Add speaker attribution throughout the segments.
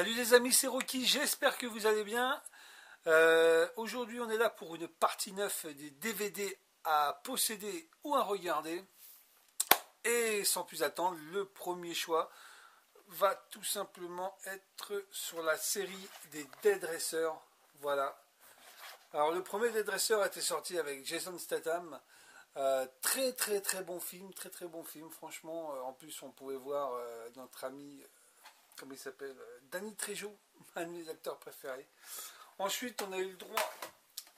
Speaker 1: Salut les amis, c'est Rocky, j'espère que vous allez bien. Aujourd'hui on est là pour une partie 9 des DVD à posséder ou à regarder. Et sans plus attendre, le premier choix va tout simplement être sur la série des Dead Racer. Voilà. Alors le premier Dead Racer était sorti avec Jason Statham. Très bon film, très bon film. Franchement, en plus on pouvait voir notre ami... comment il s'appelle, Danny Trejo, un de mes acteurs préférés. Ensuite, on a eu le droit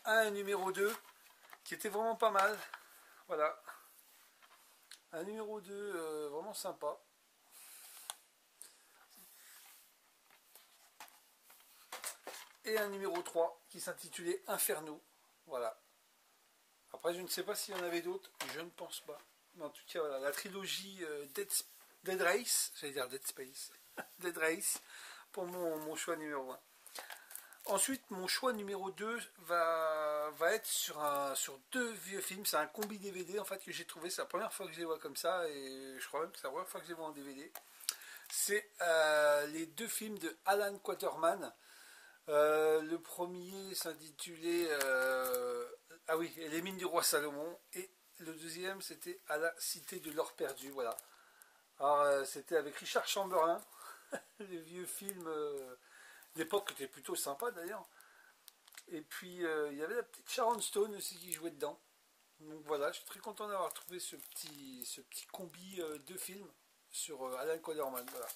Speaker 1: à un numéro 2 qui était vraiment pas mal. Voilà. Un numéro 2 vraiment sympa. Et un numéro 3 qui s'intitulait Inferno. Voilà. Après, je ne sais pas s'il y en avait d'autres. Je ne pense pas. Mais en tout cas, voilà. La trilogie Dead Race, j'allais dire Dead Space. Dead Race pour mon choix numéro 1. Ensuite, mon choix numéro 2 va être sur deux vieux films. C'est un combi DVD en fait que j'ai trouvé. C'est la première fois que je les vois comme ça et je crois même que c'est la première fois que je les vois en DVD. C'est les deux films de Alan Quaterman. Le premier s'intitulait ah oui, Les mines du roi Salomon, et le deuxième c'était À la cité de l'or perdu. Voilà. Alors c'était avec Richard Chamberlain. Le vieux film d'époque qui était plutôt sympa d'ailleurs. Et puis il y avait la petite Sharon Stone aussi qui jouait dedans. Donc voilà, je suis très content d'avoir trouvé ce petit combi de films sur Alan Quaterman. Voilà.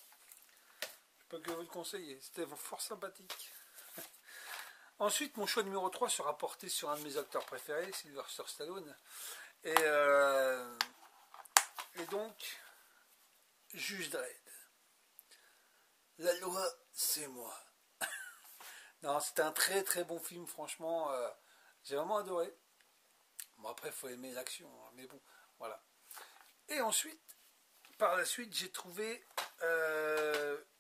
Speaker 1: Je peux que vous le conseiller, c'était fort sympathique. Ensuite, mon choix numéro 3 sera porté sur un de mes acteurs préférés, Sylvester Stallone. Et donc, Juge Dredd. La loi, c'est moi. Non, c'était un très bon film, franchement. J'ai vraiment adoré. Bon, après, il faut aimer l'action, hein, mais bon, voilà. Et ensuite, par la suite, j'ai trouvé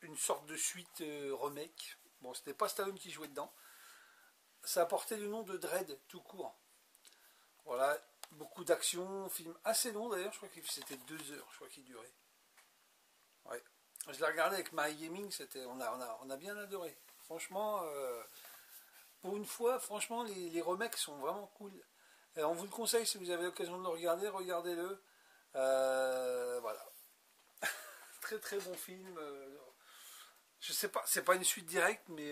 Speaker 1: une sorte de suite remake. Bon, c'était pas Stallone qui jouait dedans. Ça a porté le nom de Dredd, tout court. Voilà, beaucoup d'action, film assez long d'ailleurs, je crois que c'était 2 heures, je crois qu'il durait. Ouais. Je l'ai regardé avec Marie Gaming, on a bien adoré. Franchement, pour une fois, franchement, les remakes sont vraiment cool. Et on vous le conseille si vous avez l'occasion de le regarder, regardez-le. Voilà. Très bon film. Je sais pas, c'est pas une suite directe, mais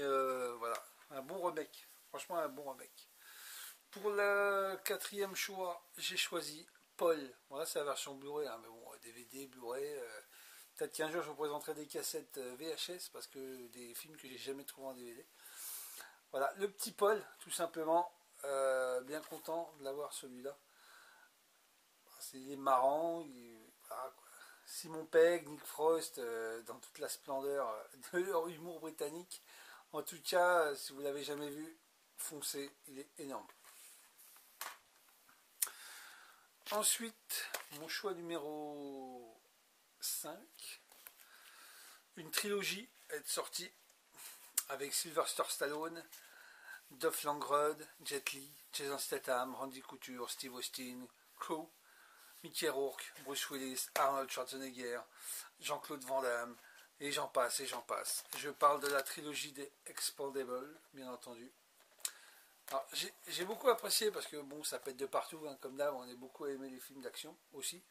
Speaker 1: voilà, un bon remake. Franchement, un bon remake. Pour le quatrième choix, j'ai choisi Paul. Voilà, c'est la version Blu-ray, hein, mais bon, DVD, Blu-ray. Peut-être qu'un jour je vous présenterai des cassettes VHS parce que des films que j'ai jamais trouvés en DVD. Voilà, le petit Paul, tout simplement. Bien content de l'avoir celui-là. Il est marrant. Voilà, quoi. Simon Pegg, Nick Frost, dans toute la splendeur de leur humour britannique. En tout cas, si vous ne l'avez jamais vu, foncez, il est énorme. Ensuite, mon choix numéro 5, une trilogie est sortie avec Sylvester Stallone, Dolph Lundgren, Jet Li, Jason Statham, Randy Couture, Steve Austin, Crow, Mickey Rourke, Bruce Willis, Arnold Schwarzenegger, Jean-Claude Van Damme, et j'en passe. Je parle de la trilogie des Expendables, bien entendu. Alors, j'ai beaucoup apprécié parce que bon, ça pète de partout, hein, comme d'hab, on a beaucoup aimé les films d'action aussi.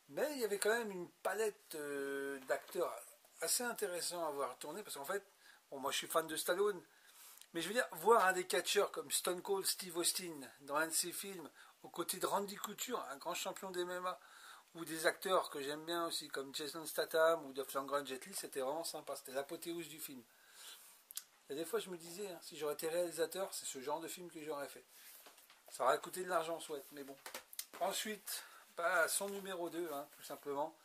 Speaker 1: Mais il y avait quand même une palette d'acteurs assez intéressants à voir tourner parce qu'en fait, bon, moi je suis fan de Stallone, mais je veux dire, voir un des catcheurs comme Stone Cold Steve Austin dans un de ses films, aux côtés de Randy Couture, un grand champion d'MMA, ou des acteurs que j'aime bien aussi comme Jason Statham ou Dolph Lundgren, Jet Li, c'était vraiment sympa, c'était l'apothéose du film. Et des fois je me disais, hein, si j'aurais été réalisateur, c'est ce genre de film que j'aurais fait. Ça aurait coûté de l'argent, soit, mais bon. Ensuite, son numéro 2, hein, tout simplement,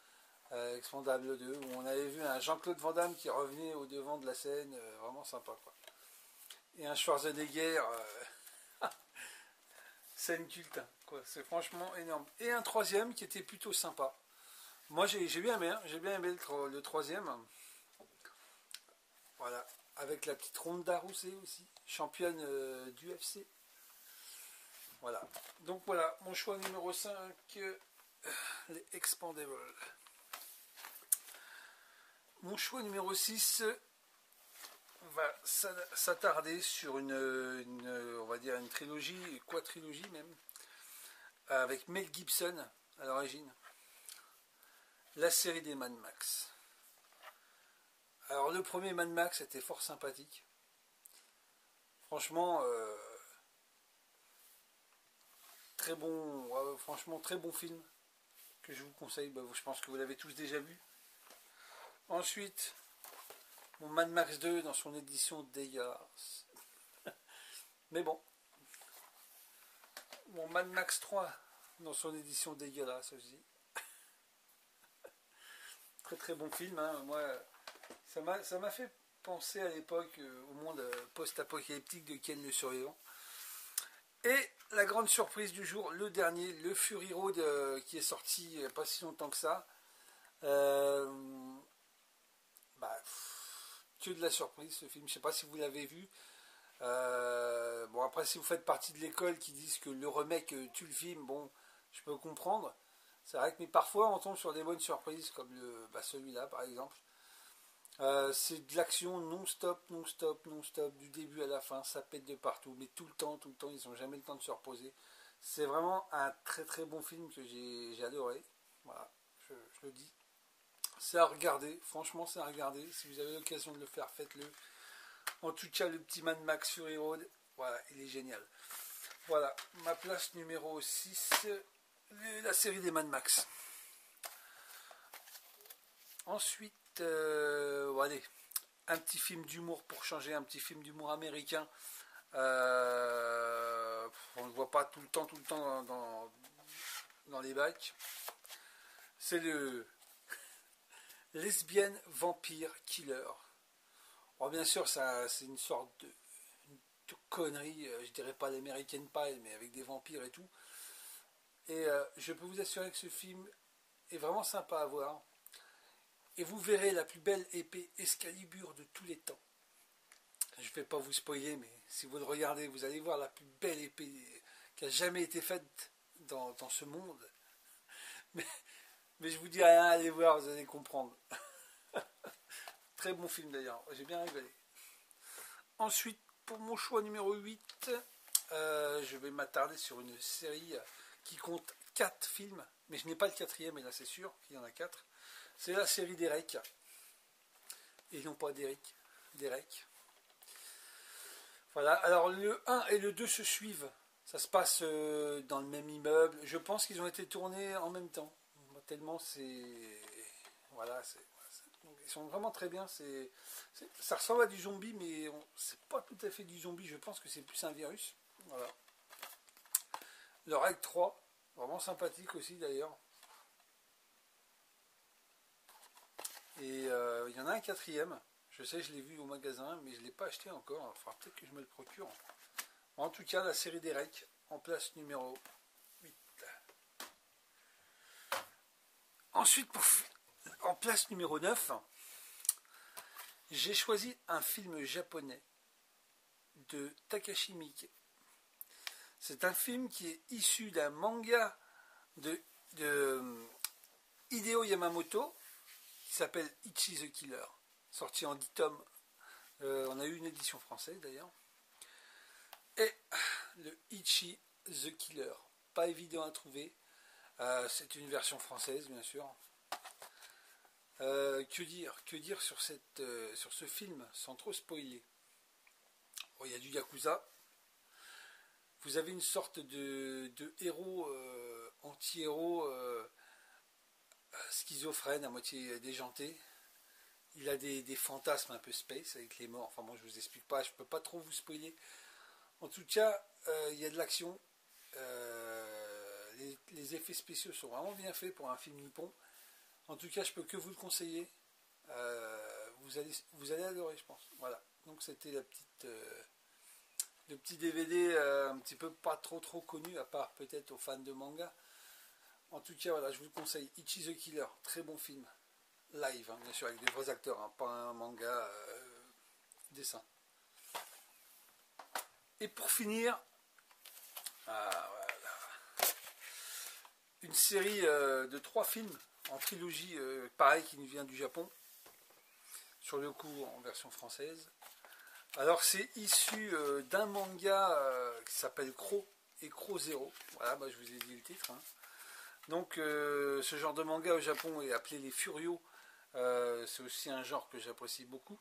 Speaker 1: Expendable 2, où on avait vu un Jean-Claude Van Damme qui revenait au devant de la scène, vraiment sympa, quoi. Et un Schwarzenegger, scène culte, hein, quoi. C'est franchement énorme. Et un troisième qui était plutôt sympa. Moi j'ai bien aimé, hein, le troisième. Voilà, avec la petite Ronda Rousey aussi, championne d'UFC. Voilà, donc voilà, mon choix numéro 5, les Expendables. Mon choix numéro 6, va s'attarder sur on va dire une trilogie, quadrilogie même, avec Mel Gibson à l'origine. La série des Mad Max. Alors le premier Mad Max était fort sympathique. Franchement, très bon, franchement très bon film que je vous conseille. Je pense que vous l'avez tous déjà vu. Ensuite, mon Mad Max 2 dans son édition dégueulasse. Mais bon. Mon Mad Max 3 dans son édition dégueulasse aussi. Très très bon film. Hein. Moi, ça m'a fait penser à l'époque au monde post-apocalyptique de Ken le Survivant. Et la grande surprise du jour, le dernier, le Fury Road qui est sorti il n'y a pas si longtemps que ça. Que de la surprise ce film, je ne sais pas si vous l'avez vu. Bon après si vous faites partie de l'école qui disent que le remake tue le film, bon je peux comprendre. C'est vrai que mais parfois on tombe sur des bonnes surprises comme celui-là par exemple. C'est de l'action non-stop, du début à la fin, ça pète de partout, mais tout le temps, ils n'ont jamais le temps de se reposer. C'est vraiment un très très bon film que j'ai adoré. Voilà, je le dis. C'est à regarder, franchement c'est à regarder. Si vous avez l'occasion de le faire, faites-le. En tout cas, le petit Mad Max Fury Road, voilà, il est génial. Voilà, ma place numéro 6, la série des Mad Max. Ensuite, allez, un petit film d'humour pour changer, un petit film d'humour américain. On ne le voit pas tout le temps dans les bacs. C'est le Lesbian Vampire Killer. Bon, bien sûr, c'est une sorte de connerie, je dirais pas l'American Pie, mais avec des vampires et tout. Et je peux vous assurer que ce film est vraiment sympa à voir. Et vous verrez la plus belle épée Excalibur de tous les temps. Je ne vais pas vous spoiler, mais si vous le regardez, vous allez voir la plus belle épée qui a jamais été faite dans ce monde. Mais je vous dis rien, allez voir, vous allez comprendre. Très bon film d'ailleurs, j'ai bien rigolé. Ensuite, pour mon choix numéro 8, je vais m'attarder sur une série qui compte 4 films, mais je n'ai pas le quatrième, et là c'est sûr qu'il y en a 4. C'est la série Derek, et non pas Derek, Derek. Voilà, alors le 1 et le 2 se suivent, ça se passe dans le même immeuble, je pense qu'ils ont été tournés en même temps, tellement c'est... Voilà, ils sont vraiment très bien, ça ressemble à du zombie, mais c'est pas tout à fait du zombie, je pense que c'est plus un virus. Voilà. Le Reg 3, vraiment sympathique aussi d'ailleurs. Et il y en a un quatrième, je sais, je l'ai vu au magasin, mais je ne l'ai pas acheté encore, il faudra peut-être que je me le procure. En tout cas, la série des Rec, en place numéro 8. Ensuite, en place numéro 9, j'ai choisi un film japonais de Takashi Miike. C'est un film qui est issu d'un manga de Hideo Yamamoto qui s'appelle Ichi the Killer, sorti en 10 tomes. On a eu une édition française d'ailleurs. Et le Ichi the Killer, pas évident à trouver. C'est une version française bien sûr. Que dire sur ce film sans trop spoiler. Bon, il y a du Yakuza. Vous avez une sorte de héros anti-héros schizophrène, à moitié déjanté. Il a des fantasmes un peu space avec les morts. Enfin bon, je vous explique pas, je peux pas trop vous spoiler. En tout cas, il y a de l'action. Les effets spéciaux sont vraiment bien faits pour un film nippon. En tout cas, je peux que vous le conseiller. Vous allez adorer, je pense. Voilà. Donc c'était le petit DVD un petit peu pas trop connu, à part peut-être aux fans de manga. En tout cas, voilà, je vous le conseille. Ichi the Killer, très bon film. Live, hein, bien sûr, avec des vrais acteurs, hein, pas un manga dessin. Et pour finir, voilà, une série de 3 films en trilogie, pareil, qui nous vient du Japon, sur le coup en version française. Alors c'est issu d'un manga qui s'appelle Crow et Crow Zero. Voilà, bah, je vous ai dit le titre. Hein. Donc ce genre de manga au Japon est appelé les Furios. C'est aussi un genre que j'apprécie beaucoup.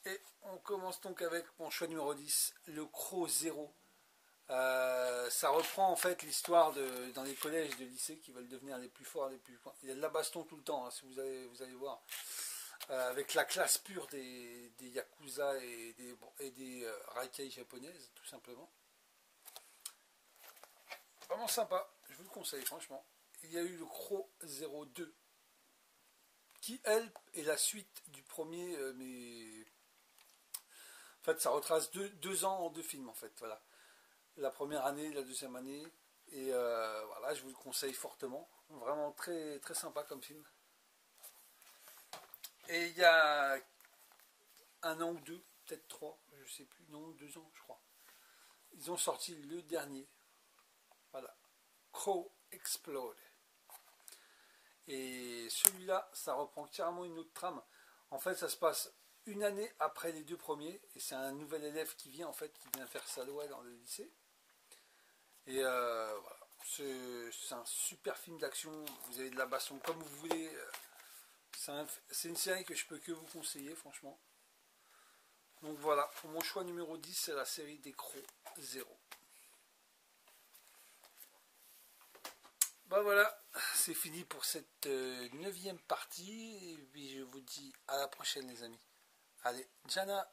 Speaker 1: Et on commence donc avec mon choix numéro 10, le Crow Zero. Ça reprend en fait l'histoire dans les collèges de lycées qui veulent devenir les plus forts, les plus. Il y a de la baston tout le temps, hein, si vous allez voir. Avec la classe pure des Yakuza et des Raikei japonaises, tout simplement. Vraiment sympa, je vous le conseille franchement. Il y a eu le Crow 02, qui elle est la suite du premier, mais en fait ça retrace deux ans en deux films en fait, voilà. La première année, la deuxième année, et voilà, je vous le conseille fortement. Vraiment très, très sympa comme film. Et il y a un an ou deux, peut-être trois, je sais plus, non, 2 ans, je crois. Ils ont sorti le dernier. Voilà. Crow Explode. Et celui-là, ça reprend carrément une autre trame. En fait, ça se passe une année après les deux premiers. Et c'est un nouvel élève qui vient, en fait, qui vient faire sa loi dans le lycée. Et voilà. C'est un super film d'action. Vous avez de la baston comme vous voulez. C'est une série que je peux que vous conseiller, franchement. Donc voilà, pour mon choix numéro 10, c'est la série des Crocs 0. Bah voilà, c'est fini pour cette 9e partie. Et puis je vous dis à la prochaine les amis. Allez, Jana.